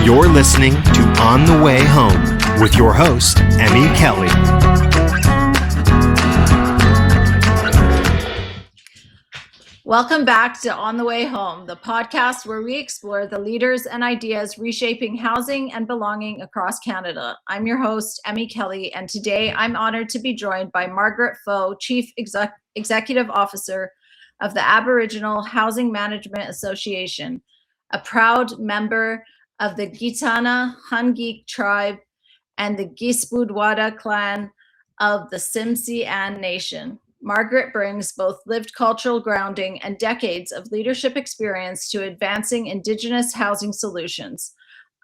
You're listening to On the Way Home with your host, Emmy Kelly. Welcome back to On the Way Home, the podcast where we explore the leaders and ideas reshaping housing and belonging across Canada. I'm your host, Emmy Kelly, and today I'm honored to be joined by Margaret Pfoh, Chief Executive Officer of the Aboriginal Housing Management Association, a proud member of the Ginaxgiik tribe and the Gisputdwada clan of the Tsimshian Nation. Margaret brings both lived cultural grounding and decades of leadership experience to advancing Indigenous housing solutions.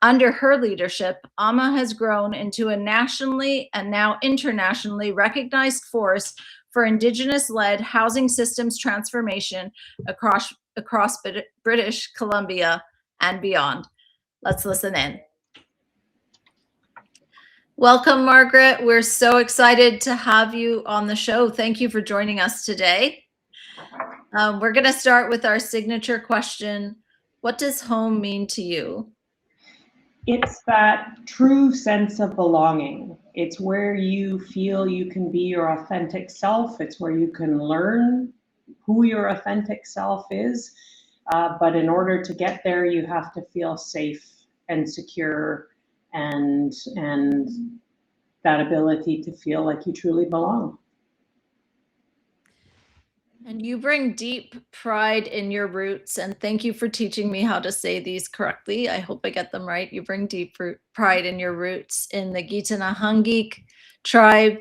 Under her leadership, AHMA has grown into a nationally and now internationally recognized force for Indigenous-led housing systems transformation across British Columbia and beyond. Let's listen in. Welcome, Margaret. We're so excited to have you on the show. Thank you for joining us today. We're going to start with our signature question. What does home mean to you? It's that true sense of belonging. It's where you feel you can be your authentic self. It's where you can learn who your authentic self is. But in order to get there, you have to feel safe and secure and that ability to feel like you truly belong. And you bring deep pride in your roots, and thank you for teaching me how to say these correctly. I hope I get them right. You bring deep pride in your roots in the Ginaxgiik tribe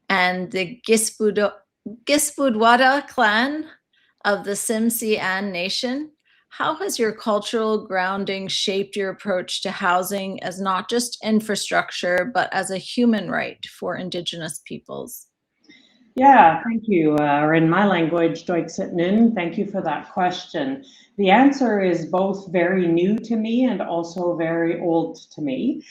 and the Gisputdwada clan of the Tsimshian Nation. How has your cultural grounding shaped your approach to housing as not just infrastructure, but as a human right for Indigenous peoples? Yeah, thank you. Or in my language, Doiksitnun, thank you for that question. The answer is both very new to me and also very old to me.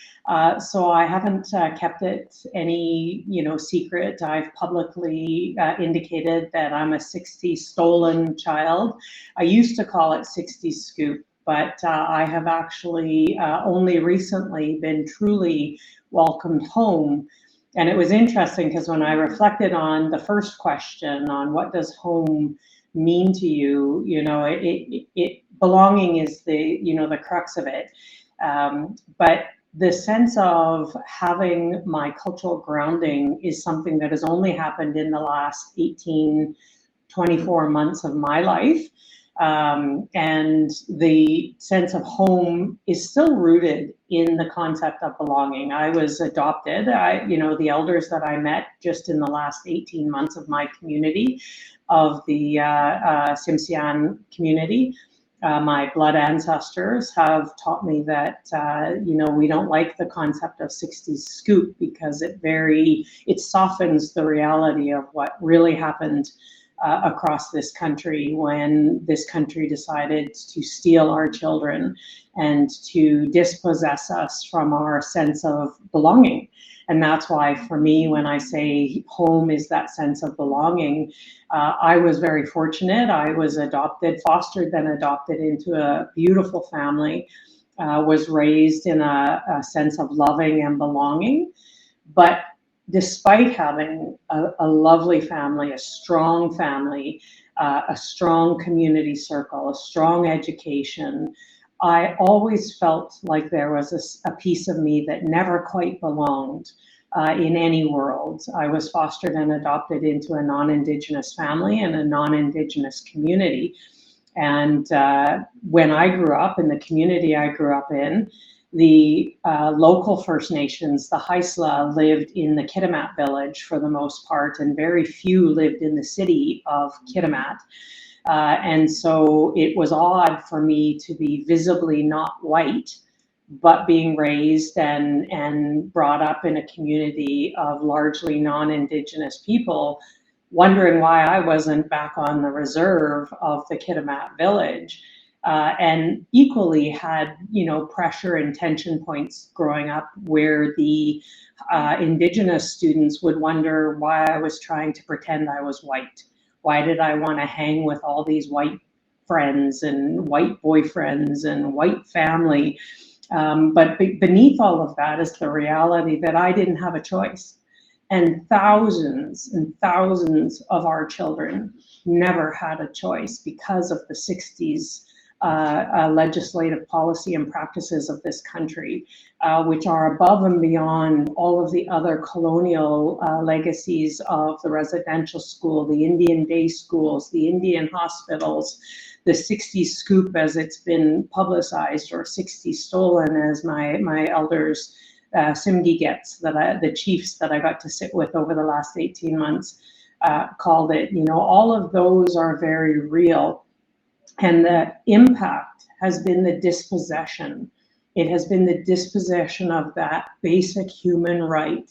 So I haven't kept it any, secret. I've publicly indicated that I'm a 60s stolen child. I used to call it 60s scoop, but I have actually only recently been truly welcomed home. And it was interesting because when I reflected on the first question on what does home mean to you, it belonging is the crux of it. But the sense of having my cultural grounding is something that has only happened in the last 18, 24 months of my life. And the sense of home is still rooted in the concept of belonging. I was adopted. The elders that I met just in the last 18 months of my community, of the Tsimshian community, my blood ancestors have taught me that, we don't like the concept of 60s scoop because it softens the reality of what really happened across this country when this country decided to steal our children and to dispossess us from our sense of belonging. And that's why for me, when I say home is that sense of belonging, I was very fortunate. I was adopted, fostered, then adopted into a beautiful family, was raised in a sense of loving and belonging. But despite having a lovely family, a strong community circle, a strong education, I always felt like there was a piece of me that never quite belonged in any world. I was fostered and adopted into a non-Indigenous family and a non-Indigenous community. And when I grew up in the community I grew up in, the local First Nations, the Haisla, lived in the Kitimat village for the most part, and very few lived in the city of Kitimat. And so it was odd for me to be visibly not white, but being raised and brought up in a community of largely non-Indigenous people, wondering why I wasn't back on the reserve of the Kitimat village. And equally had, pressure and tension points growing up where the Indigenous students would wonder why I was trying to pretend I was white. Why did I want to hang with all these white friends and white boyfriends and white family? But beneath all of that is the reality that I didn't have a choice. And thousands of our children never had a choice because of the 60s legislative policy and practices of this country, which are above and beyond all of the other colonial legacies of the residential school, the Indian day schools, the Indian hospitals, the 60s scoop as it's been publicized, or 60s stolen as my elders Tsimshian the chiefs that I got to sit with over the last 18 months called it. You know, all of those are very real. And the impact has been the dispossession. It has been the dispossession of that basic human right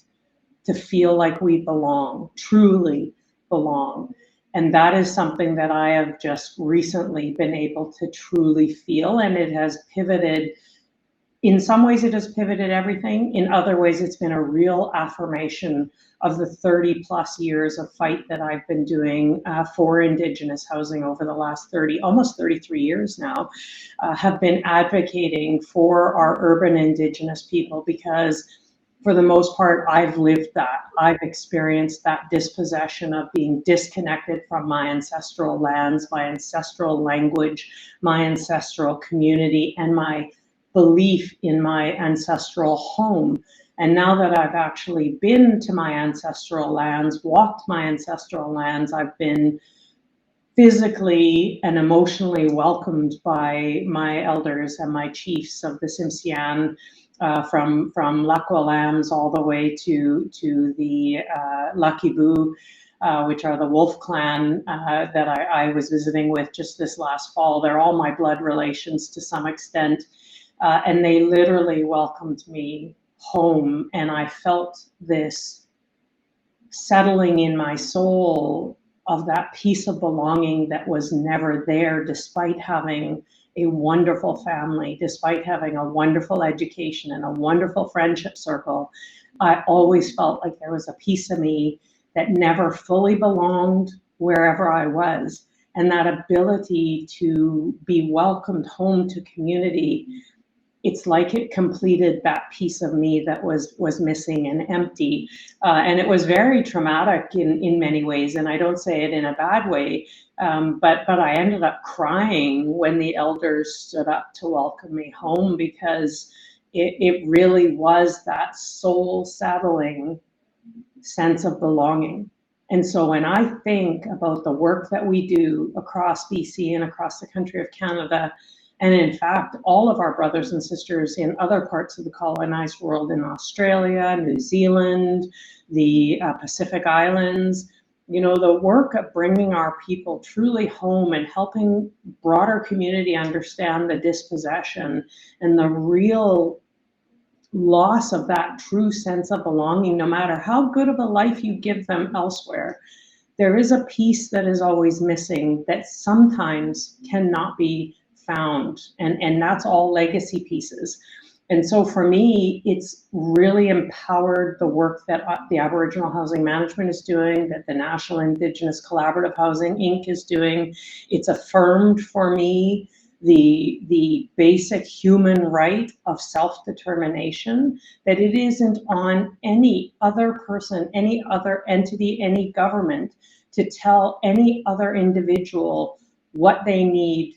to feel like we belong, truly belong. And that is something that I have just recently been able to truly feel. And it has pivoted. In some ways, it has pivoted everything. In other ways, it's been a real affirmation of the 30 plus years of fight that I've been doing for Indigenous housing over the last almost 33 years now, have been advocating for our urban Indigenous people, because for the most part, I've lived that. I've experienced that dispossession of being disconnected from my ancestral lands, my ancestral language, my ancestral community, and my belief in my ancestral home. And now that I've actually been to my ancestral lands, walked my ancestral lands, I've been physically and emotionally welcomed by my elders and my chiefs of the Tsimshian, from Lakwalams all the way to the Lakibu, which are the Wolf Clan that I was visiting with just this last fall. They're all my blood relations to some extent. And they literally welcomed me home, and I felt this settling in my soul of that piece of belonging that was never there, despite having a wonderful family, despite having a wonderful education and a wonderful friendship circle. I always felt like there was a piece of me that never fully belonged wherever I was. And that ability to be welcomed home to community, it's like it completed that piece of me that was missing and empty. And it was very traumatic in many ways. And I don't say it in a bad way, but I ended up crying when the elders stood up to welcome me home, because it really was that soul settling sense of belonging. And so when I think about the work that we do across BC and across the country of Canada, and in fact, all of our brothers and sisters in other parts of the colonized world, in Australia, New Zealand, the Pacific Islands, you know, the work of bringing our people truly home and helping broader community understand the dispossession and the real loss of that true sense of belonging, no matter how good of a life you give them elsewhere. There is a piece that is always missing that sometimes cannot be found, and that's all legacy pieces. And so for me, it's really empowered the work that the Aboriginal Housing Management is doing, that the National Indigenous Collaborative Housing Inc. is doing. It's affirmed for me the basic human right of self-determination, that it isn't on any other person, any other entity, any government to tell any other individual what they need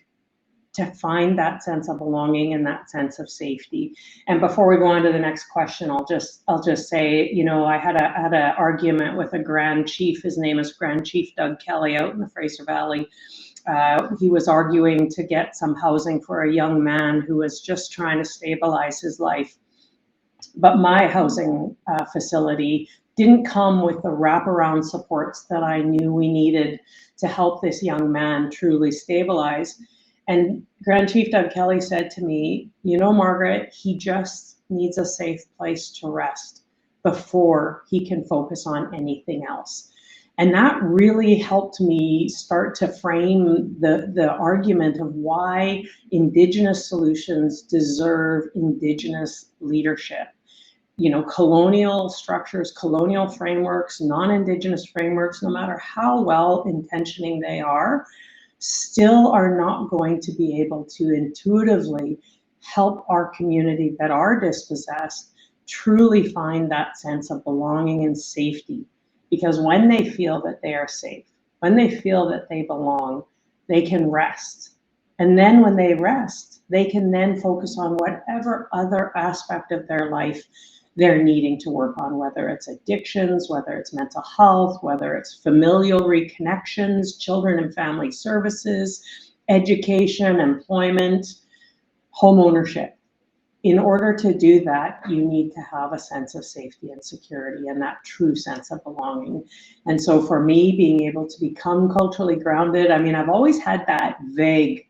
to find that sense of belonging and that sense of safety. And before we go on to the next question, I'll just say, you know, I had an argument with a Grand Chief. His name is Grand Chief Doug Kelly out in the Fraser Valley. He was arguing to get some housing for a young man who was just trying to stabilize his life. But my housing facility didn't come with the wraparound supports that I knew we needed to help this young man truly stabilize. And Grand Chief Doug Kelly said to me, you know, Margaret, he just needs a safe place to rest before he can focus on anything else. And that really helped me start to frame the argument of why Indigenous solutions deserve Indigenous leadership. You know, colonial structures, colonial frameworks, non-Indigenous frameworks, no matter how well intentioning they are, still are not going to be able to intuitively help our community that are dispossessed truly find that sense of belonging and safety. Because when they feel that they are safe, when they feel that they belong, they can rest. And then when they rest, they can then focus on whatever other aspect of their life they're needing to work on, whether it's addictions, whether it's mental health, whether it's familial reconnections, children and family services, education, employment, home ownership. In order to do that, you need to have a sense of safety and security and that true sense of belonging. And so for me, being able to become culturally grounded, I mean, I've always had that vague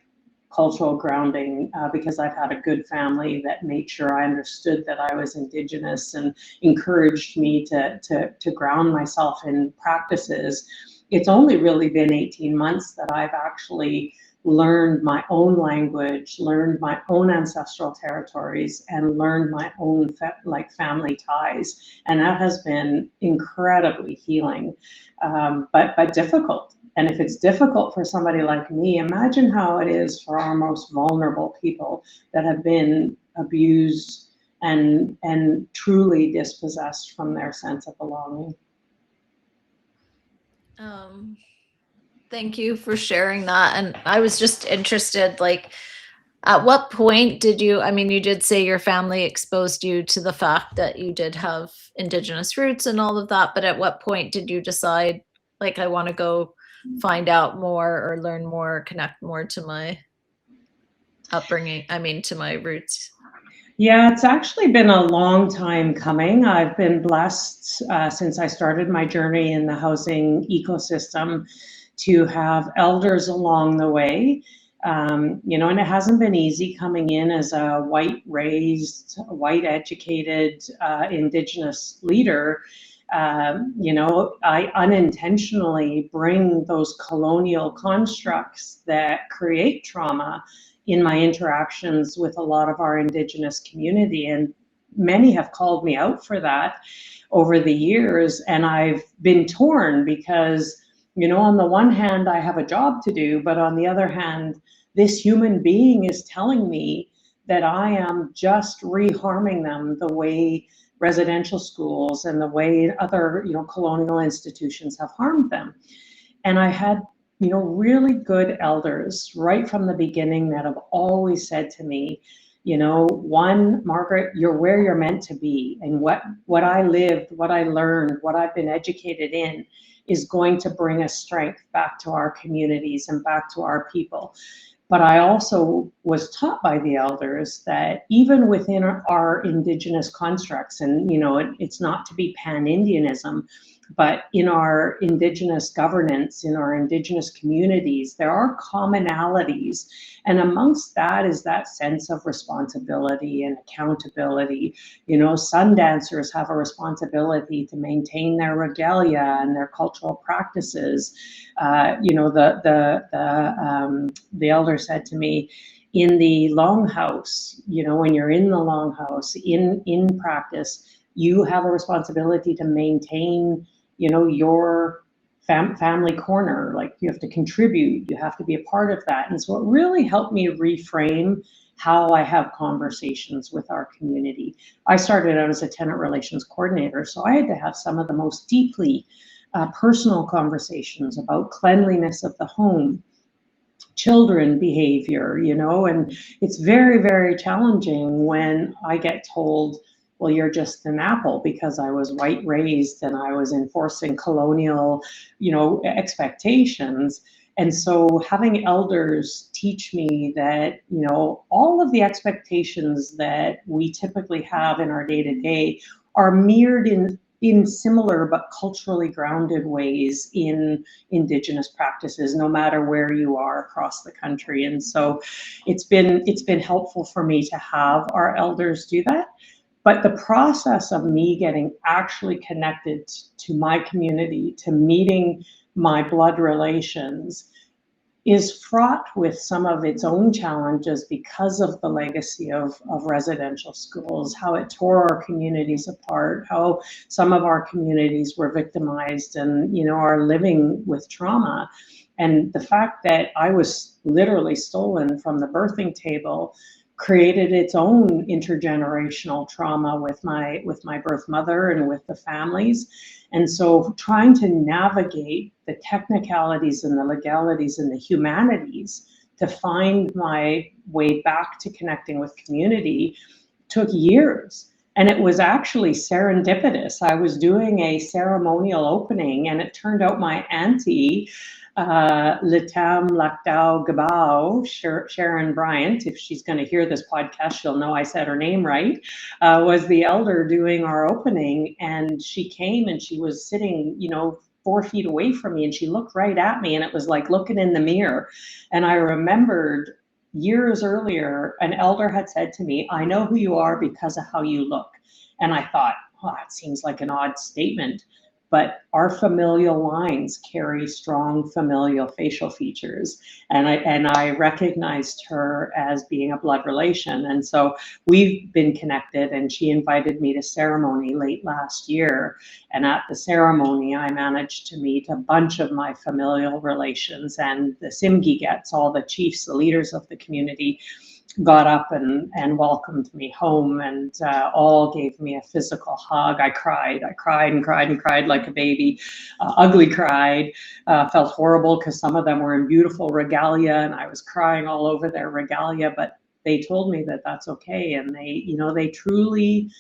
cultural grounding because I've had a good family that made sure I understood that I was Indigenous and encouraged me to ground myself in practices. It's only really been 18 months that I've actually learned my own language, learned my own ancestral territories, and learned my own family ties. And that has been incredibly healing, but difficult. And if it's difficult for somebody like me, imagine how it is for our most vulnerable people that have been abused and truly dispossessed from their sense of belonging. Thank you for sharing that. And I was just interested, like, at what point did you, I mean, you did say your family exposed you to the fact that you did have Indigenous roots and all of that, but at what point did you decide, like, I want to go find out more or learn more, connect more to my upbringing, I mean, to my roots? Yeah, it's actually been a long time coming. I've been blessed since I started my journey in the housing ecosystem to have elders along the way. You know, and it hasn't been easy coming in as a white raised, white educated Indigenous leader. You know, I unintentionally bring those colonial constructs that create trauma in my interactions with a lot of our Indigenous community. And many have called me out for that over the years. And I've been torn because, you know, on the one hand, I have a job to do, but on the other hand, this human being is telling me that I am just reharming them the way residential schools and the way other, you know, colonial institutions have harmed them. And I had, you know, really good elders right from the beginning that have always said to me, you know, one, Margaret, you're where you're meant to be. And what I lived, what I learned, what I've been educated in is going to bring us strength back to our communities and back to our people. But I also was taught by the elders that even within our Indigenous constructs, and, you know, it's not to be pan-Indianism, but in our Indigenous governance, in our Indigenous communities, there are commonalities. And amongst that is that sense of responsibility and accountability. You know, sun dancers have a responsibility to maintain their regalia and their cultural practices. You know, the elder said to me, in the longhouse, you know, when you're in the longhouse, in practice, you have a responsibility to maintain, you know, your family corner. Like, you have to contribute, you have to be a part of that. And so it really helped me reframe how I have conversations with our community. I started out as a tenant relations coordinator, so I had to have some of the most deeply personal conversations about cleanliness of the home, children behavior, you know, and it's very, very challenging when I get told, well, you're just an apple, because I was white raised and I was enforcing colonial, you know, expectations. And so having elders teach me that, you know, all of the expectations that we typically have in our day-to-day are mirrored in similar but culturally grounded ways in Indigenous practices, no matter where you are across the country. And so it's been helpful for me to have our elders do that. But the process of me getting actually connected to my community, to meeting my blood relations, is fraught with some of its own challenges because of the legacy of residential schools, how it tore our communities apart, how some of our communities were victimized and, you know, are living with trauma. And the fact that I was literally stolen from the birthing table created its own intergenerational trauma with my birth mother and with the families. And so trying to navigate the technicalities and the legalities and the humanities to find my way back to connecting with community took years. And it was actually serendipitous. I was doing a ceremonial opening, and it turned out my auntie, Litam Lakdao Gabao, Sharon Bryant, if she's going to hear this podcast, she'll know I said her name right, was the elder doing our opening. And she came and she was sitting, 4 feet away from me, and she looked right at me, and it was like looking in the mirror. And I remembered years earlier, an elder had said to me, "I know who you are because of how you look." And I thought, well, that seems like an odd statement, but our familial lines carry strong familial facial features. And I recognized her as being a blood relation. And so we've been connected, and she invited me to ceremony late last year. And at the ceremony, I managed to meet a bunch of my familial relations, and the Tsimshian, all the chiefs, the leaders of the community, got up and welcomed me home, and all gave me a physical hug. I cried and cried like a baby, ugly cried, felt horrible because some of them were in beautiful regalia and I was crying all over their regalia, but they told me that that's okay. And they truly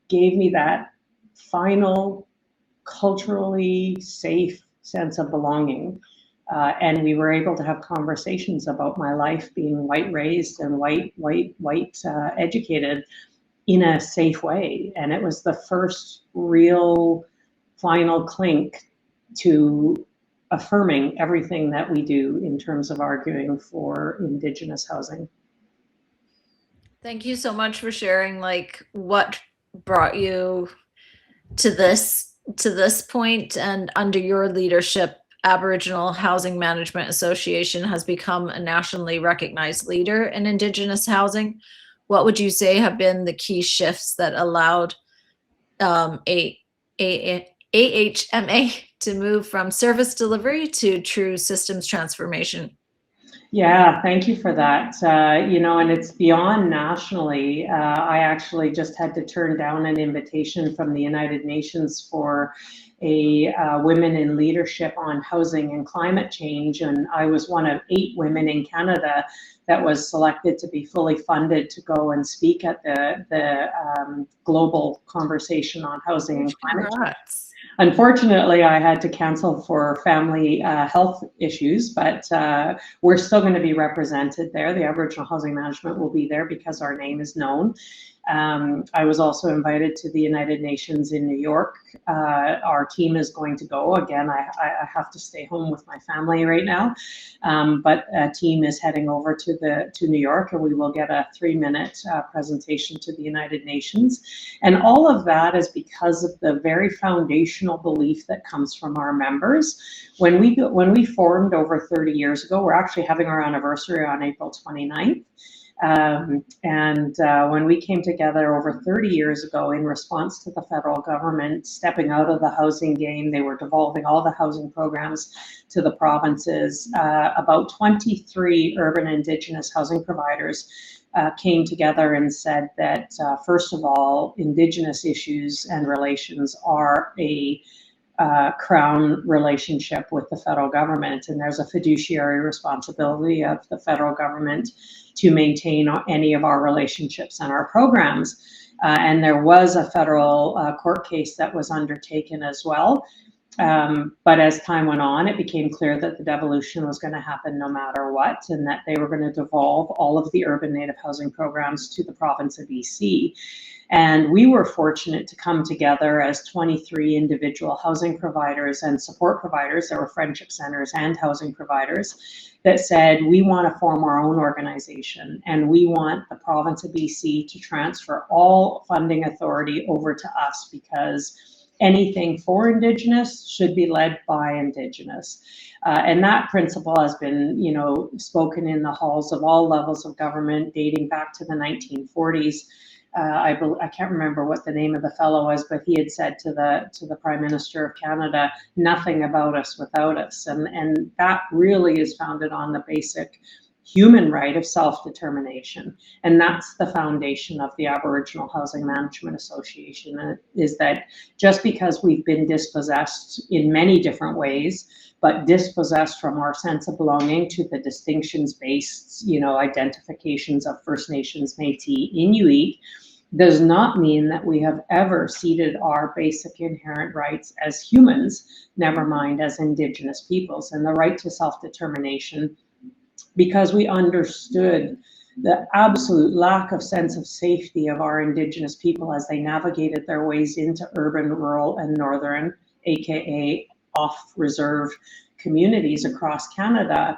gave me that final culturally safe sense of belonging. And we were able to have conversations about my life being white raised and white educated in a safe way. And it was the first real final clink to affirming everything that we do in terms of arguing for Indigenous housing. Thank you so much for sharing what brought you to this point, and under your leadership, Aboriginal Housing Management Association has become a nationally recognized leader in Indigenous housing. What would you say have been the key shifts that allowed AHMA to move from service delivery to true systems transformation? Yeah, thank you for that. And it's beyond nationally. I actually just had to turn down an invitation from the United Nations for a Women in Leadership on Housing and Climate Change. And I was one of 8 women in Canada that was selected to be fully funded to go and speak at the global conversation on housing and climate change. Unfortunately, I had to cancel for family health issues, but we're still going to be represented there. The Aboriginal Housing Management will be there because our name is known. I was also invited to the United Nations in New York. Our team is going to go. Again, I have to stay home with my family right now, but a team is heading over to New York, and we will get a 3-minute presentation to the United Nations. And all of that is because of the very foundational belief that comes from our members. When we formed over 30 years ago, we're actually having our anniversary on April 29th. When we came together over 30 years ago in response to the federal government stepping out of the housing game, they were devolving all the housing programs to the provinces. About 23 urban Indigenous housing providers came together and said that, first of all, Indigenous issues and relations are a Crown relationship with the federal government, and there's a fiduciary responsibility of the federal government to maintain any of our relationships and our programs. And there was a federal court case that was undertaken as well. But as time went on, it became clear that the devolution was going to happen no matter what, and that they were going to devolve all of the urban Native housing programs to the province of BC. And we were fortunate to come together as 23 individual housing providers and support providers. There were friendship centers and housing providers that said, we want to form our own organization, and we want the province of BC to transfer all funding authority over to us, because anything for Indigenous should be led by Indigenous. And that principle has been, spoken in the halls of all levels of government dating back to the 1940s. I can't remember what the name of the fellow was, but he had said to the Prime Minister of Canada, "Nothing about us without us," and that really is founded on the basic human right of self-determination. And that's the foundation of the Aboriginal Housing Management Association, is that just because we've been dispossessed in many different ways, but dispossessed from our sense of belonging to the distinctions-based, identifications of First Nations, Métis, Inuit, does not mean that we have ever ceded our basic inherent rights as humans, never mind as Indigenous peoples, and the right to self-determination, because we understood the absolute lack of sense of safety of our Indigenous people as they navigated their ways into urban, rural, and northern, aka off-reserve communities across Canada.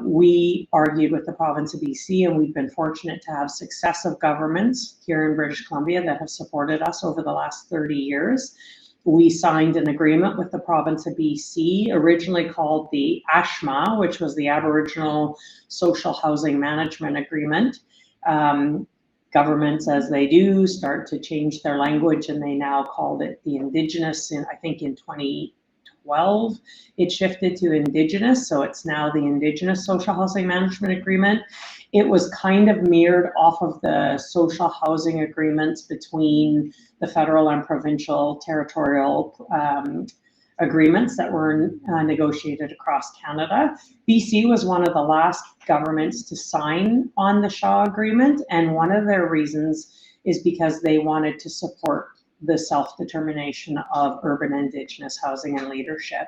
We argued with the province of BC, and we've been fortunate to have successive governments here in British Columbia that have supported us over the last 30 years. We signed an agreement with the province of BC, originally called the AHMA, which was the Aboriginal Social Housing Management Agreement. Governments, as they do, start to change their language, and they now called it the Indigenous, I think in 2012, it shifted to Indigenous, so it's now the Indigenous Social Housing Management Agreement. It was kind of mirrored off of the social housing agreements between the federal and provincial territorial agreements that were negotiated across Canada. BC was one of the last governments to sign on the Shaw Agreement, and one of their reasons is because they wanted to support the self-determination of urban Indigenous housing and leadership.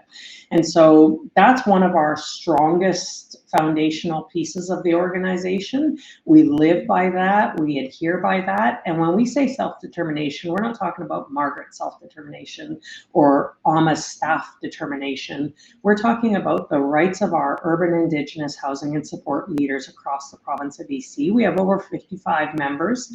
And so that's one of our strongest foundational pieces of the organization. We live by that, we adhere by that. And when we say self-determination, we're not talking about Margaret self-determination or AHMA's staff determination. We're talking about the rights of our urban Indigenous housing and support leaders across the province of BC. We have over 55 members.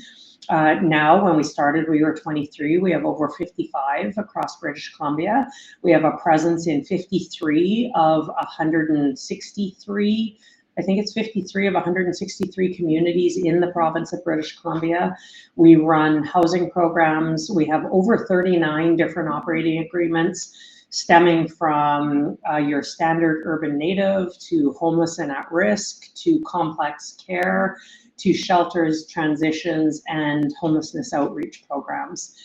Now, when we started, we were 23. We have over 55 across British Columbia. We have a presence in 53 of 163. I think it's 53 of 163 communities in the province of British Columbia. We run housing programs. We have over 39 different operating agreements, stemming from your standard urban native to homeless and at risk to complex care, to shelters, transitions, and homelessness outreach programs.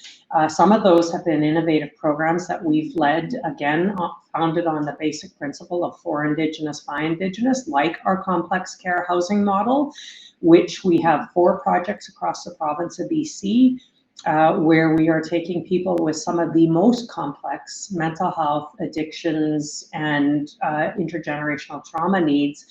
Some of those have been innovative programs that we've led, again, founded on the basic principle of for Indigenous, by Indigenous, like our complex care housing model, which we have 4 projects across the province of BC, where we are taking people with some of the most complex mental health, addictions, and intergenerational trauma needs,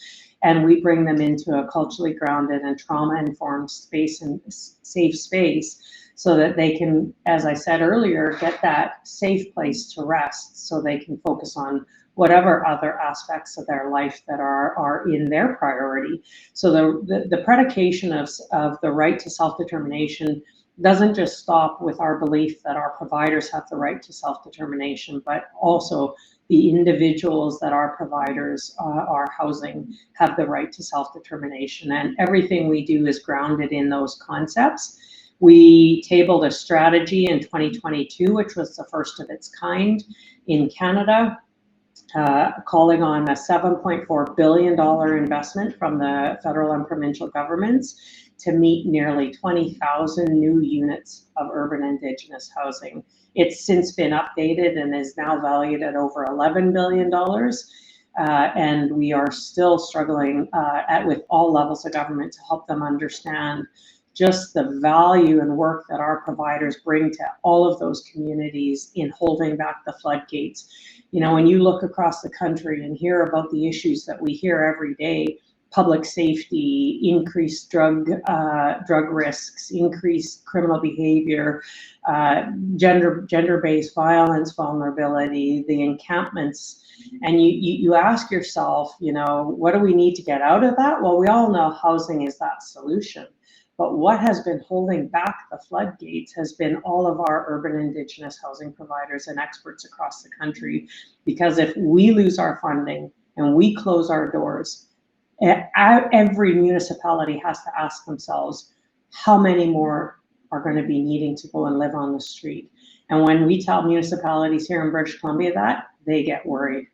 and we bring them into a culturally grounded and trauma-informed space and safe space so that they can, as I said earlier, get that safe place to rest so they can focus on whatever other aspects of their life that are in their priority. So the predication of the right to self-determination doesn't just stop with our belief that our providers have the right to self-determination, but also the individuals that our providers are housing have the right to self-determination. And everything we do is grounded in those concepts. We tabled a strategy in 2022, which was the first of its kind in Canada, calling on a $7.4 billion investment from the federal and provincial governments to meet nearly 20,000 new units of urban Indigenous housing. It's since been updated and is now valued at over $11 billion. And we are still struggling with all levels of government to help them understand just the value and work that our providers bring to all of those communities in holding back the floodgates. You know, when you look across the country and hear about the issues that we hear every day, public safety, increased drug risks, increased criminal behavior, gender-based violence vulnerability, the encampments, and you ask yourself, you know, what do we need to get out of that? Well, we all know housing is that solution. But what has been holding back the floodgates has been all of our urban Indigenous housing providers and experts across the country. Because if we lose our funding and we close our doors, every municipality has to ask themselves, how many more are going to be needing to go and live on the street? And when we tell municipalities here in British Columbia that, they get worried.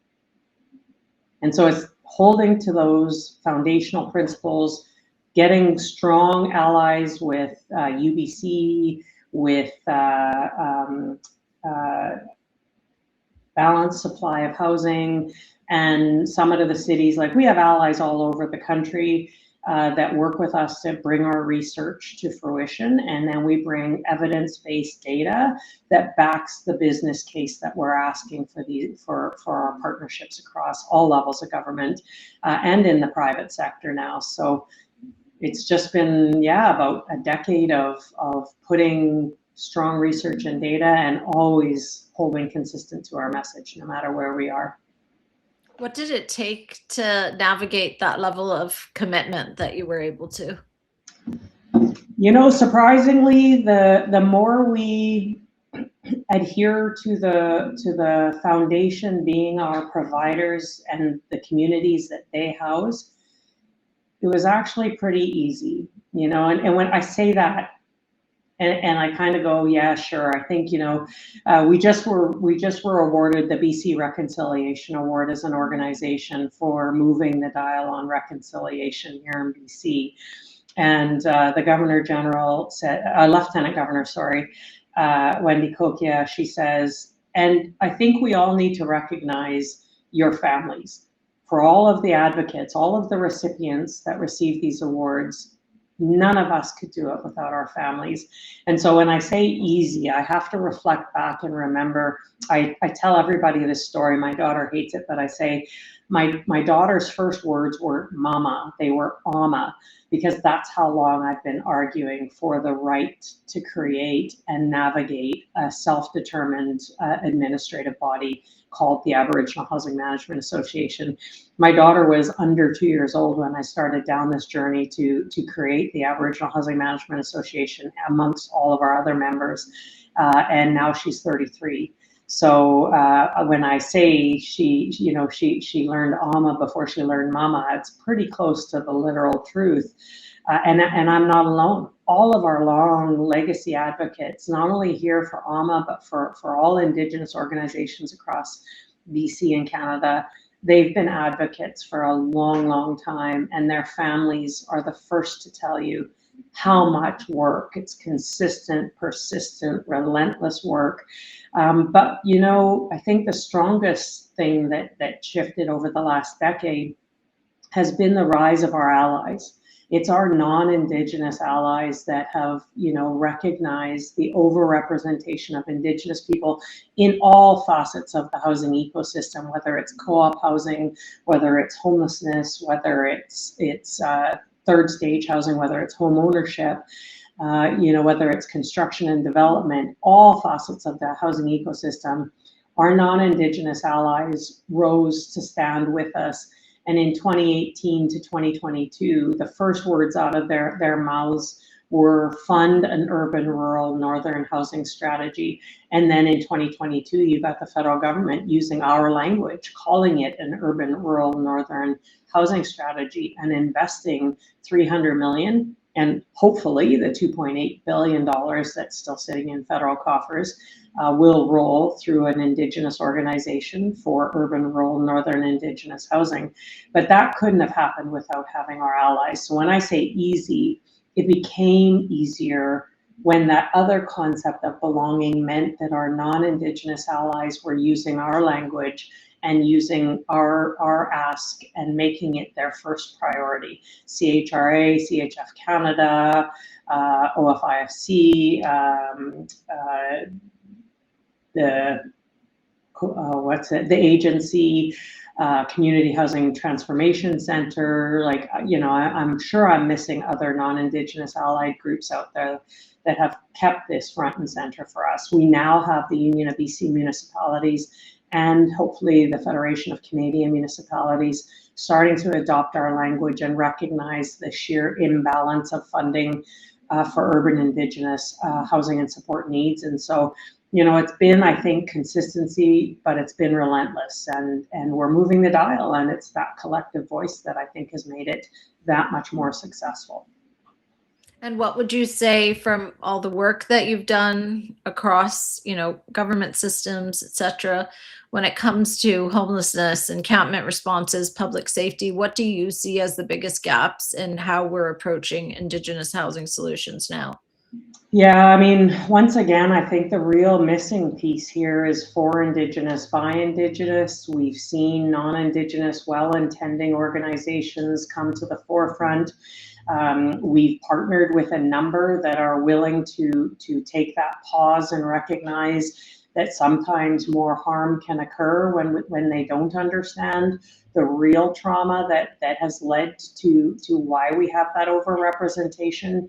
And so it's holding to those foundational principles, getting strong allies with UBC, with balanced supply of housing, and some of the cities, like we have allies all over the country that work with us to bring our research to fruition, and then we bring evidence-based data that backs the business case that we're asking for our partnerships across all levels of government and in the private sector now. So it's just been, yeah, about a decade of putting strong research and data and always holding consistent to our message, no matter where we are. What did it take to navigate that level of commitment that you were able to? You know, surprisingly, the more we adhere to the foundation being our providers and the communities that they house, it was actually pretty easy, you know, and when I say that, and I kind of go, yeah, sure. I think, you know, we just were awarded the BC Reconciliation Award as an organization for moving the dial on reconciliation here in BC. And the Governor General said, Lieutenant Governor, sorry, Wendy Kokia, she says, and I think we all need to recognize your families. For all of the advocates, all of the recipients that receive these awards, none of us could do it without our families. And so when I say easy, I have to reflect back and remember, I tell everybody this story. My daughter hates it, but I say my daughter's first words were mama. They were AHMA, because that's how long I've been arguing for the right to create and navigate a self-determined administrative body called the Aboriginal Housing Management Association. My daughter was under 2 years old when I started down this journey to create the Aboriginal Housing Management Association amongst all of our other members, and now she's 33. So when I say she learned AHMA before she learned mama, it's pretty close to the literal truth. And I'm not alone. All of our long legacy advocates, not only here for AHMA, but for all Indigenous organizations across BC and Canada, they've been advocates for a long, long time, and their families are the first to tell you how much work. It's consistent, persistent, relentless work. But, you know, I think the strongest thing that shifted over the last decade has been the rise of our allies. It's our non-Indigenous allies that have, you know, recognized the overrepresentation of Indigenous people in all facets of the housing ecosystem, whether it's co-op housing, whether it's homelessness, whether it's third stage housing, whether it's home ownership, you know, whether it's construction and development, all facets of the housing ecosystem. Our non-Indigenous allies rose to stand with us. And in 2018 to 2022, the first words out of their mouths were fund an urban rural northern housing strategy. And then in 2022, you got the federal government using our language, calling it an urban rural northern housing strategy and investing $300 million, and hopefully the $2.8 billion that's still sitting in federal coffers will roll through an Indigenous organization for urban rural northern Indigenous housing. But that couldn't have happened without having our allies. So when I say easy, it became easier when that other concept of belonging meant that our non-Indigenous allies were using our language and using our ask and making it their first priority. CHRA, CHF Canada, OFIFC, the agency, Community Housing Transformation Center, like, you know, I'm sure I'm missing other non-Indigenous allied groups out there that have kept this front and center for us. We now have the Union of BC Municipalities and hopefully the Federation of Canadian Municipalities starting to adopt our language and recognize the sheer imbalance of funding for urban Indigenous housing and support needs. And so, you know, it's been, I think, consistency, but it's been relentless, and we're moving the dial, and it's that collective voice that I think has made it that much more successful. And what would you say from all the work that you've done across, government systems, et cetera, when it comes to homelessness, encampment responses, public safety, what do you see as the biggest gaps in how we're approaching Indigenous housing solutions now? Yeah, I mean, once again, I think the real missing piece here is for Indigenous, by Indigenous. We've seen non-Indigenous, well-intending organizations come to the forefront. We've partnered with a number that are willing to take that pause and recognize that sometimes more harm can occur when they don't understand the real trauma that has led to why we have that overrepresentation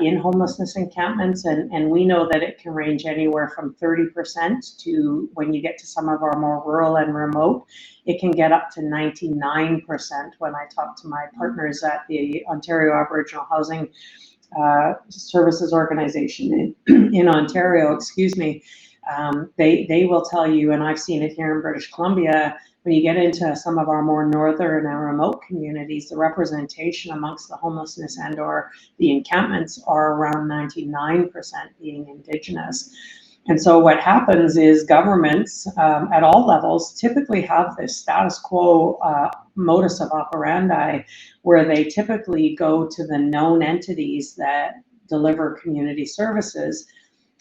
in homelessness encampments. And we know that it can range anywhere from 30% to, when you get to some of our more rural and remote, it can get up to 99% when I talk to my partners at the Ontario Aboriginal Housing Services Organization in Ontario, excuse me. They will tell you, and I've seen it here in British Columbia, when you get into some of our more northern and remote communities, the representation amongst the homelessness and or the encampments are around 99% being Indigenous. And so what happens is governments at all levels typically have this status quo modus of operandi, where they typically go to the known entities that deliver community services.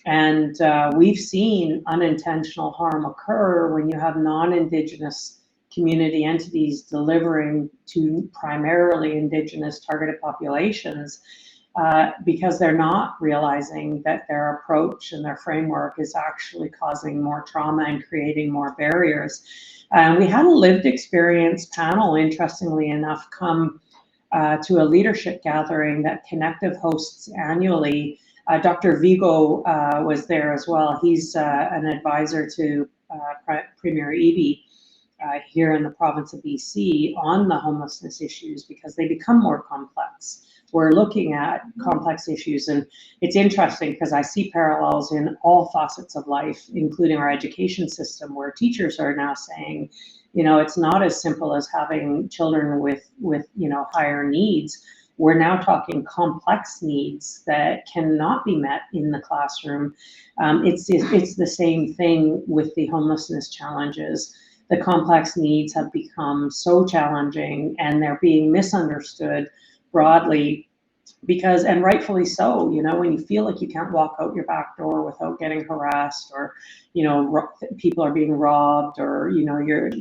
And we've seen unintentional harm occur when you have non-Indigenous community entities delivering to primarily Indigenous targeted populations, because they're not realizing that their approach and their framework is actually causing more trauma and creating more barriers. We had a lived experience panel, interestingly enough, come to a leadership gathering that Connective hosts annually. Dr. Vigo was there as well. He's an advisor to Premier Eby here in the province of BC on the homelessness issues, because they become more complex. We're looking at complex issues, and it's interesting because I see parallels in all facets of life, including our education system, where teachers are now saying, it's not as simple as having children with higher needs. We're now talking complex needs that cannot be met in the classroom. It's the same thing with the homelessness challenges. The complex needs have become so challenging, and they're being misunderstood broadly, because, and rightfully so, when you feel like you can't walk out your back door without getting harassed, or people are being robbed, or your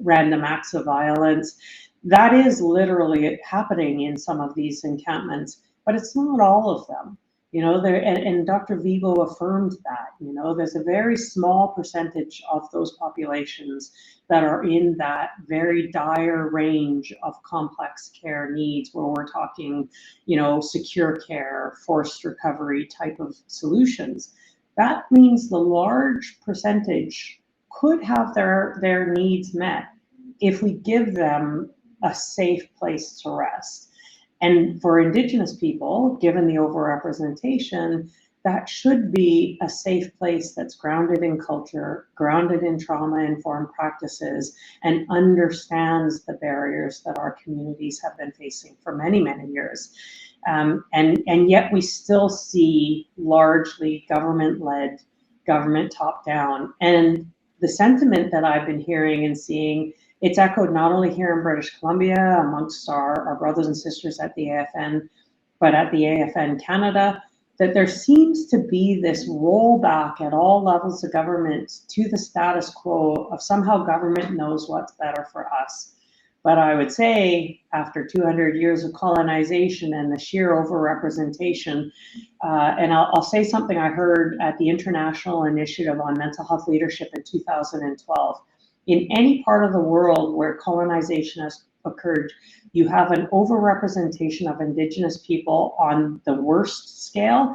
random acts of violence. That is literally happening in some of these encampments, but it's not all of them. And Dr. Vigo affirmed that, there's a very small percentage of those populations that are in that very dire range of complex care needs, where we're talking, secure care, forced recovery type of solutions. That means the large percentage could have their needs met if we give them a safe place to rest. And for Indigenous people, given the overrepresentation, that should be a safe place that's grounded in culture, grounded in trauma-informed practices, and understands the barriers that our communities have been facing for many, many years. And yet we still see largely government-led, government top-down. And the sentiment that I've been hearing and seeing, it's echoed not only here in British Columbia amongst our brothers and sisters at the AFN, but at the AFN Canada, that there seems to be this rollback at all levels of government to the status quo of somehow government knows what's better for us. But I would say, after 200 years of colonization and the sheer overrepresentation, and I'll say something I heard at the International Initiative on Mental Health Leadership in 2012. In any part of the world where colonization has occurred, you have an overrepresentation of Indigenous people on the worst scale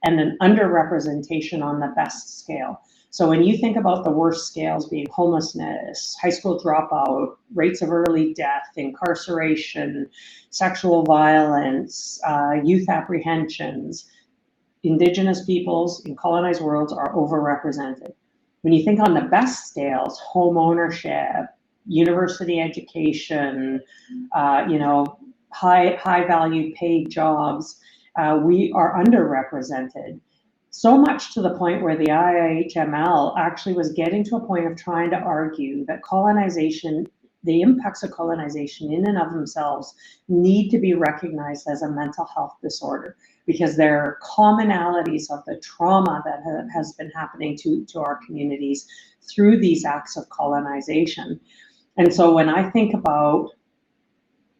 and an underrepresentation on the best scale. So when you think about the worst scales being homelessness, high school dropout, rates of early death, incarceration, sexual violence, youth apprehensions, Indigenous peoples in colonized worlds are overrepresented. When you think on the best scales, home ownership, university education, high value paid jobs, we are underrepresented. So much to the point where the AHMA actually was getting to a point of trying to argue that colonization, the impacts of colonization in and of themselves, need to be recognized as a mental health disorder, because there are commonalities of the trauma that has been happening to our communities through these acts of colonization. And so when I think about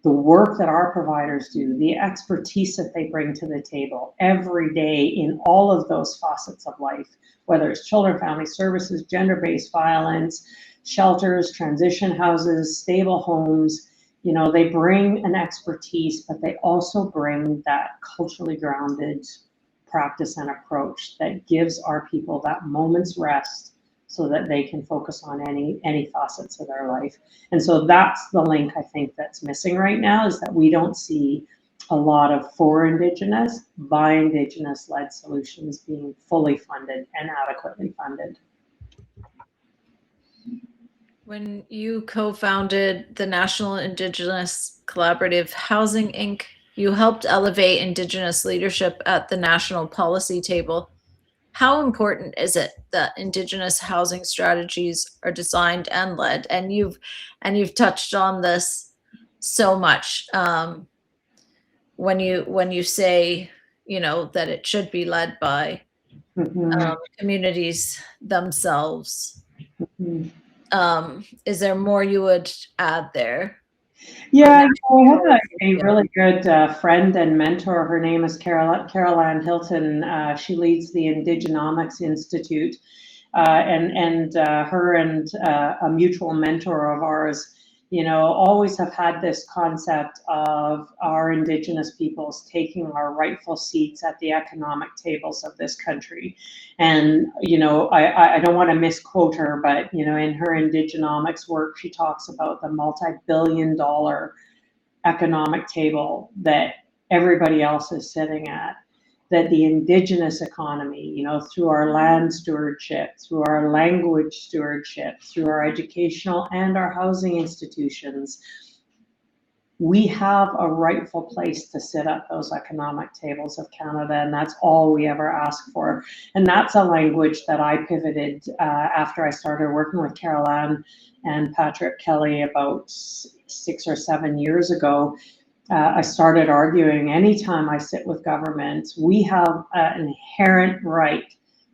the work that our providers do, the expertise that they bring to the table every day in all of those facets of life, whether it's children, family services, gender-based violence, shelters, transition houses, stable homes, you know, they bring an expertise, but they also bring that culturally grounded practice and approach that gives our people that moment's rest so that they can focus on any facets of their life. And so that's the link I think that's missing right now, is that we don't see a lot of for Indigenous, by Indigenous-led solutions being fully funded and adequately funded. When you co-founded the National Indigenous Collaborative Housing, Inc., you helped elevate Indigenous leadership at the national policy table. How important is it that Indigenous housing strategies are designed and led? And you've touched on this so much when you say, you know, that it should be led by communities themselves. Is there more you would add there? Yeah, I have a really good friend and mentor. Her name is Carol-Ann Hilton. She leads the Indigenomics Institute, and her and a mutual mentor of ours, you know, always have had this concept of our Indigenous peoples taking our rightful seats at the economic tables of this country. And, you know, I don't want to misquote her, but, you know, in her Indigenomics work, she talks about the multi-billion-dollar economic table that everybody else is sitting at, that the Indigenous economy, you know, through our land stewardship, through our language stewardship, through our educational and our housing institutions, we have a rightful place to sit at those economic tables of Canada, and that's all we ever ask for. And that's a language that I pivoted after I started working with Carol-Ann and Patrick Kelly about 6 or 7 years ago. I started arguing, anytime I sit with government, we have an inherent right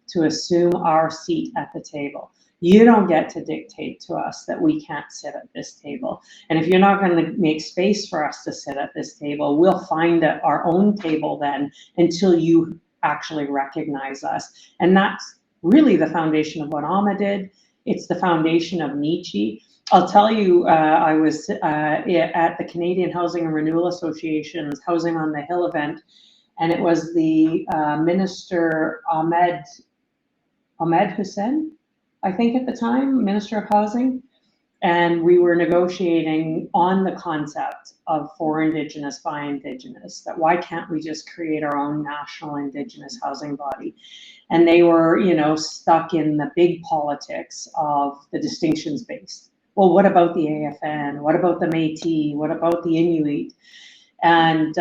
to assume our seat at the table. You don't get to dictate to us that we can't sit at this table. And if you're not going to make space for us to sit at this table, we'll find our own table then until you actually recognize us. And that's really the foundation of what AHMA did. It's the foundation of Nietzsche. I'll tell you, I was at the Canadian Housing and Renewal Association's Housing on the Hill event, and it was the Minister Ahmed Hussein, I think at the time, Minister of Housing, and we were negotiating on the concept of for Indigenous, by Indigenous, that why can't we just create our own national Indigenous housing body? And they were, you know, stuck in the big politics of the distinctions based. Well, what about the AFN? What about the Métis? What about the Inuit? And,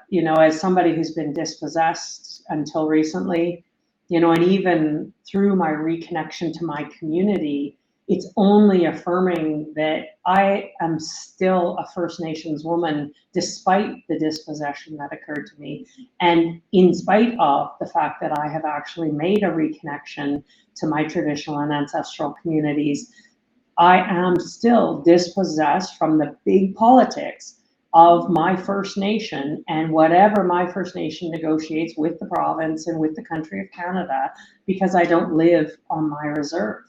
you know, as somebody who's been dispossessed until recently, you know, and even through my reconnection to my community, it's only affirming that I am still a First Nations woman, despite the dispossession that occurred to me. And in spite of the fact that I have actually made a reconnection to my traditional and ancestral communities, I am still dispossessed from the big politics of my First Nation and whatever my First Nation negotiates with the province and with the country of Canada, because I don't live on my reserve.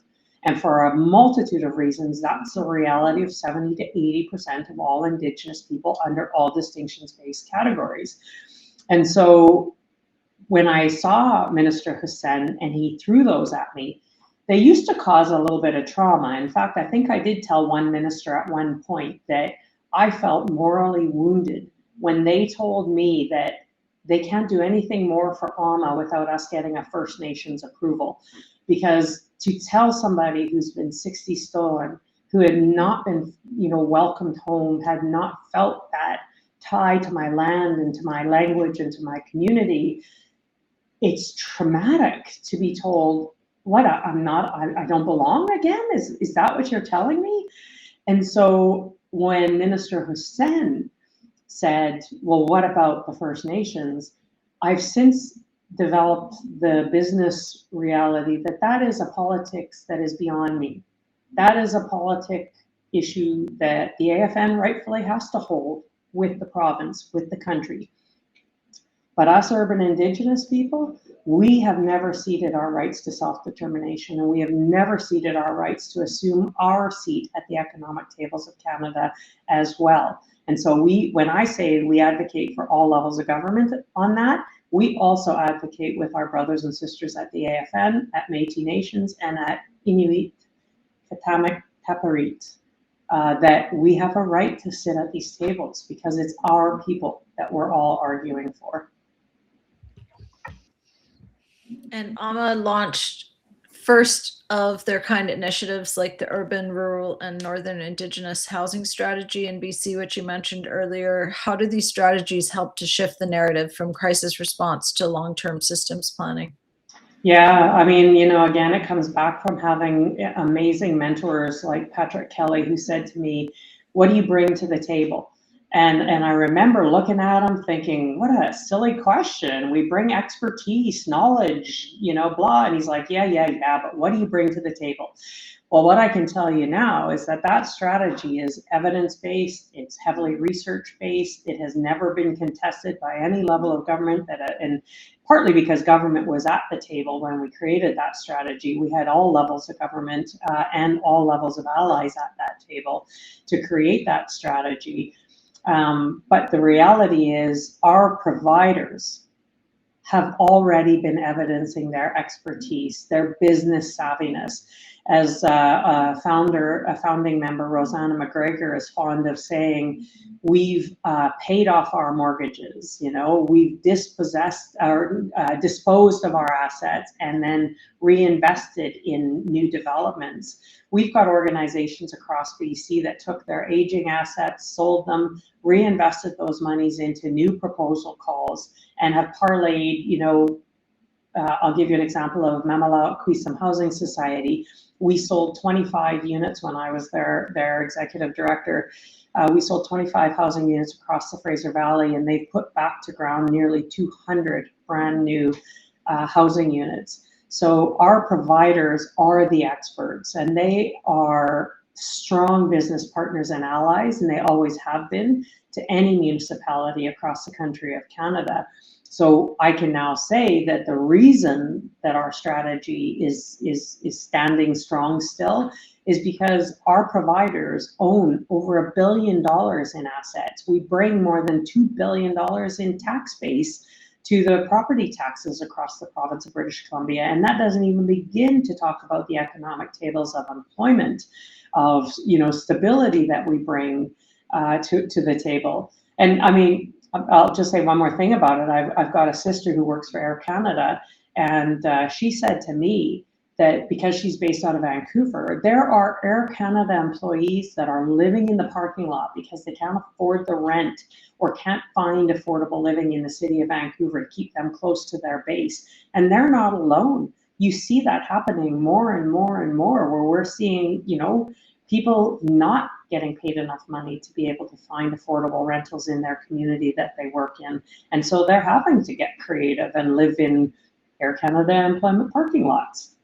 And for a multitude of reasons, that's the reality of 70 to 80% of all Indigenous people under all distinctions-based categories. And so when I saw Minister Hussein and he threw those at me, they used to cause a little bit of trauma. In fact, I think I did tell one minister at one point that I felt morally wounded when they told me that they can't do anything more for AHMA without us getting a First Nations approval. Because to tell somebody who's been 60 stolen, who had not been, you know, welcomed home, had not felt that tie to my land and to my language and to my community, it's traumatic to be told, what, I don't belong again? Is that what you're telling me? And so when Minister Hussein said, well, what about the First Nations? I've since developed the business reality that is a politics that is beyond me. That is a politic issue that the AFN rightfully has to hold with the province, with the country. But us urban Indigenous people, we have never ceded our rights to self-determination, and we have never ceded our rights to assume our seat at the economic tables of Canada as well. And so when I say we advocate for all levels of government on that, we also advocate with our brothers and sisters at the AFN, at Métis Nations, and at Inuit Katamek Taparit, that we have a right to sit at these tables because it's our people that we're all arguing for. And AHMA launched first of their kind initiatives like the Urban, Rural, and Northern Indigenous Housing Strategy in BC, which you mentioned earlier. How do these strategies help to shift the narrative from crisis response to long-term systems planning? Yeah, I mean, again, it comes back from having amazing mentors like Patrick Kelly, who said to me, what do you bring to the table? And I remember looking at him thinking, what a silly question. We bring expertise, knowledge, blah. And he's like, yeah, but what do you bring to the table? Well, what I can tell you now is that strategy is evidence-based, it's heavily research-based, it has never been contested by any level of government, and partly because government was at the table when we created that strategy. We had all levels of government and all levels of allies at that table to create that strategy. But the reality is our providers have already been evidencing their expertise, their business savviness. As a founding member, Rosanna McGregor, is fond of saying, we've paid off our mortgages, we've disposed of our assets and then reinvested in new developments. We've got organizations across BC that took their aging assets, sold them, reinvested those monies into new proposal calls, and have parlayed, I'll give you an example of Mamala Quisam Housing Society. We sold 25 units when I was their executive director. We sold 25 housing units across the Fraser Valley, and they put back to ground nearly 200 brand new housing units. So our providers are the experts, and they are strong business partners and allies, and they always have been to any municipality across the country of Canada. So I can now say that the reason that our strategy is standing strong still is because our providers own over $1 billion in assets. We bring more than $2 billion in tax base to the property taxes across the province of British Columbia. And that doesn't even begin to talk about the economic tables of employment, of stability that we bring to the table. And I mean, I'll just say one more thing about it. I've got a sister who works for Air Canada, and she said to me that because she's based out of Vancouver, there are Air Canada employees that are living in the parking lot because they can't afford the rent or can't find affordable living in the city of Vancouver to keep them close to their base. And they're not alone. You see that happening more and more and more, where we're seeing, people not getting paid enough money to be able to find affordable rentals in their community that they work in. And so they're having to get creative and live in Air Canada employment parking lots.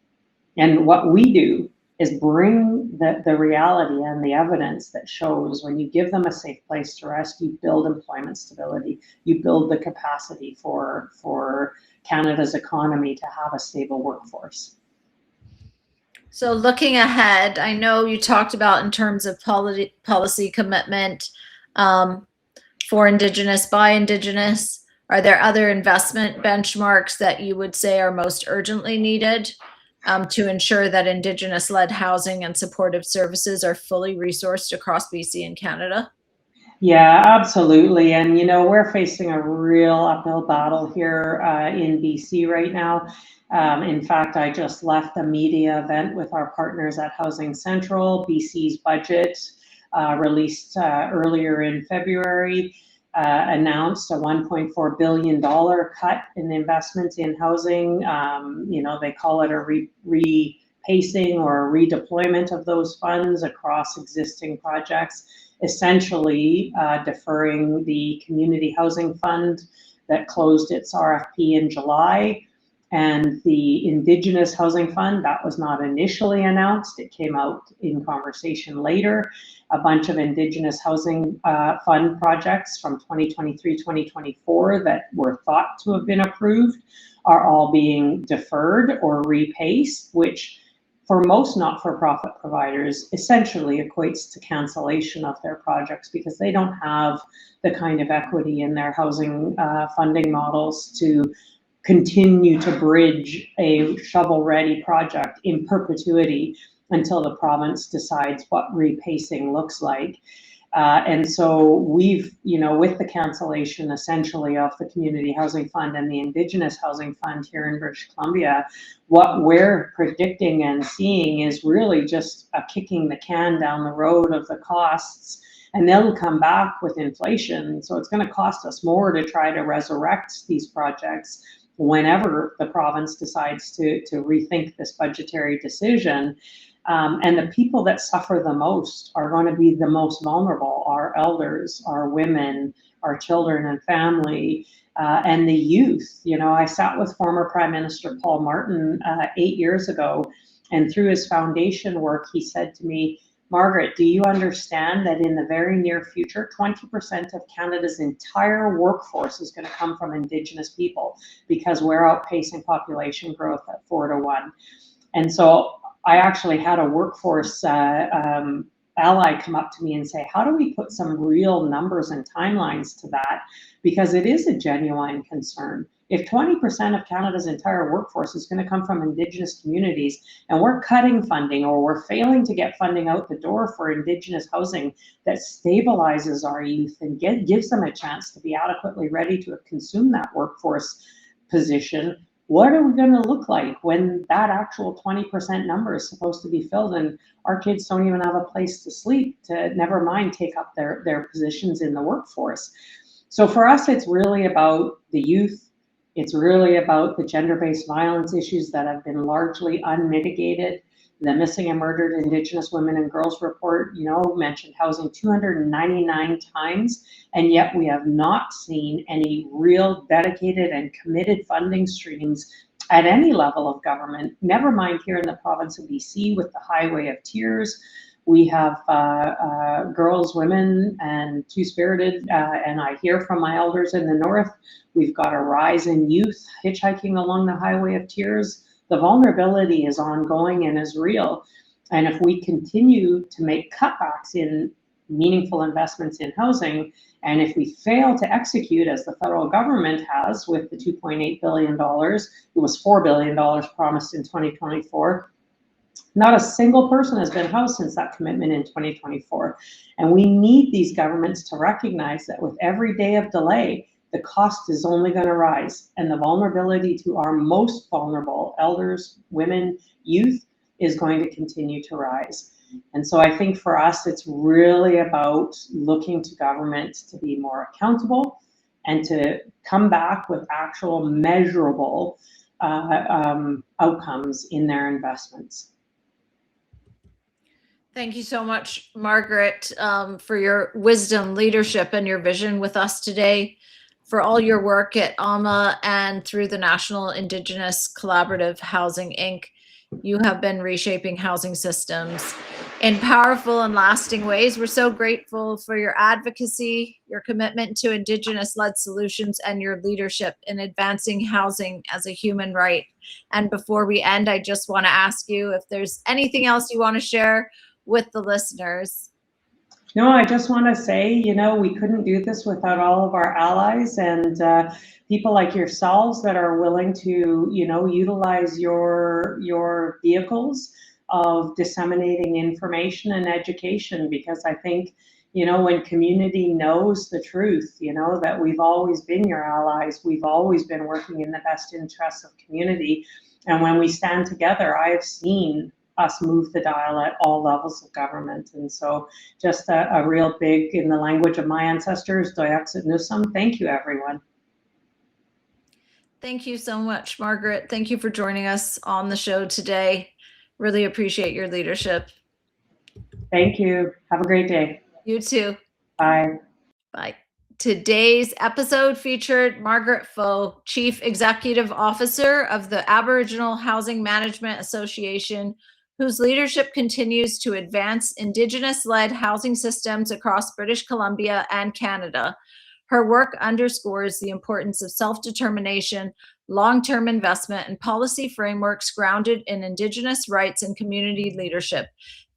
And what we do is bring the reality and the evidence that shows when you give them a safe place to rest, you build employment stability, you build the capacity for Canada's economy to have a stable workforce. So looking ahead, I know you talked about in terms of policy commitment for Indigenous, by Indigenous. Are there other investment benchmarks that you would say are most urgently needed to ensure that Indigenous-led housing and supportive services are fully resourced across BC and Canada? Yeah, absolutely. And, we're facing a real uphill battle here in BC right now. In fact, I just left a media event with our partners at Housing Central. BC's budget released earlier in February announced a $1.4 billion cut in the investments in housing. They call it a repacing or a redeployment of those funds across existing projects, essentially deferring the Community Housing Fund that closed its RFP in July. And the Indigenous Housing Fund, that was not initially announced. It came out in conversation later. A bunch of Indigenous Housing Fund projects from 2023-2024 that were thought to have been approved are all being deferred or repaced, which for most not-for-profit providers essentially equates to cancellation of their projects because they don't have the kind of equity in their housing funding models to continue to bridge a shovel-ready project in perpetuity until the province decides what repacing looks like. And so we've, with the cancellation essentially of the Community Housing Fund and the Indigenous Housing Fund here in British Columbia, what we're predicting and seeing is really just a kicking the can down the road of the costs, and they'll come back with inflation. So it's going to cost us more to try to resurrect these projects whenever the province decides to rethink this budgetary decision. And the people that suffer the most are going to be the most vulnerable, our elders, our women, our children and family, and the youth. I sat with former Prime Minister Paul Martin 8 years ago, and through his foundation work, he said to me, Margaret, do you understand that in the very near future, 20% of Canada's entire workforce is going to come from Indigenous people because we're outpacing population growth at 4-1. And so I actually had a workforce ally come up to me and say, how do we put some real numbers and timelines to that? Because it is a genuine concern. If 20% of Canada's entire workforce is going to come from Indigenous communities and we're cutting funding or we're failing to get funding out the door for Indigenous housing that stabilizes our youth and gives them a chance to be adequately ready to consume that workforce position, what are we going to look like when that actual 20% number is supposed to be filled and our kids don't even have a place to sleep, to never mind take up their positions in the workforce? So for us, it's really about the youth. It's really about the gender-based violence issues that have been largely unmitigated. The Missing and Murdered Indigenous Women and Girls report, mentioned housing 299 times, and yet we have not seen any real dedicated and committed funding streams at any level of government, never mind here in the province of BC with the Highway of Tears. We have girls, women, and two-spirited, and I hear from my elders in the north, we've got a rise in youth hitchhiking along the Highway of Tears. The vulnerability is ongoing and is real. And if we continue to make cutbacks in meaningful investments in housing, and if we fail to execute as the federal government has with the $2.8 billion, it was $4 billion promised in 2024, not a single person has been housed since that commitment in 2024. And we need these governments to recognize that with every day of delay, the cost is only going to rise, and the vulnerability to our most vulnerable elders, women, youth is going to continue to rise. And so I think for us, it's really about looking to government to be more accountable and to come back with actual measurable outcomes in their investments. Thank you so much, Margaret, for your wisdom, leadership, and your vision with us today, for all your work at AHMA and through the National Indigenous Collaborative Housing, Inc. You have been reshaping housing systems in powerful and lasting ways. We're so grateful for your advocacy, your commitment to Indigenous-led solutions, and your leadership in advancing housing as a human right. And before we end, I just want to ask you if there's anything else you want to share with the listeners. No, I just want to say, we couldn't do this without all of our allies and people like yourselves that are willing to, utilize your vehicles of disseminating information and education, because I think, when community knows the truth, that we've always been your allies, we've always been working in the best interests of community. And when we stand together, I have seen us move the dial at all levels of government. And so just a real big, in the language of my ancestors, Ginaxgiik, thank you, everyone. Thank you so much, Margaret. Thank you for joining us on the show today. Really appreciate your leadership. Thank you. Have a great day. You too. Bye. Bye. Today's episode featured Margaret Pfoh, Chief Executive Officer of the Aboriginal Housing Management Association, whose leadership continues to advance Indigenous-led housing systems across British Columbia and Canada. Her work underscores the importance of self-determination, long-term investment, and policy frameworks grounded in Indigenous rights and community leadership.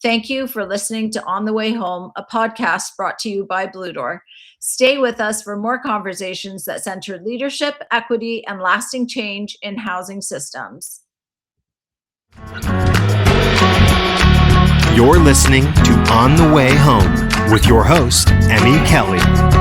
Thank you for listening to On the Way Home, a podcast brought to you by Blue Door. Stay with us for more conversations that center leadership, equity, and lasting change in housing systems. You're listening to On the Way Home with your host, Emmy Kelly.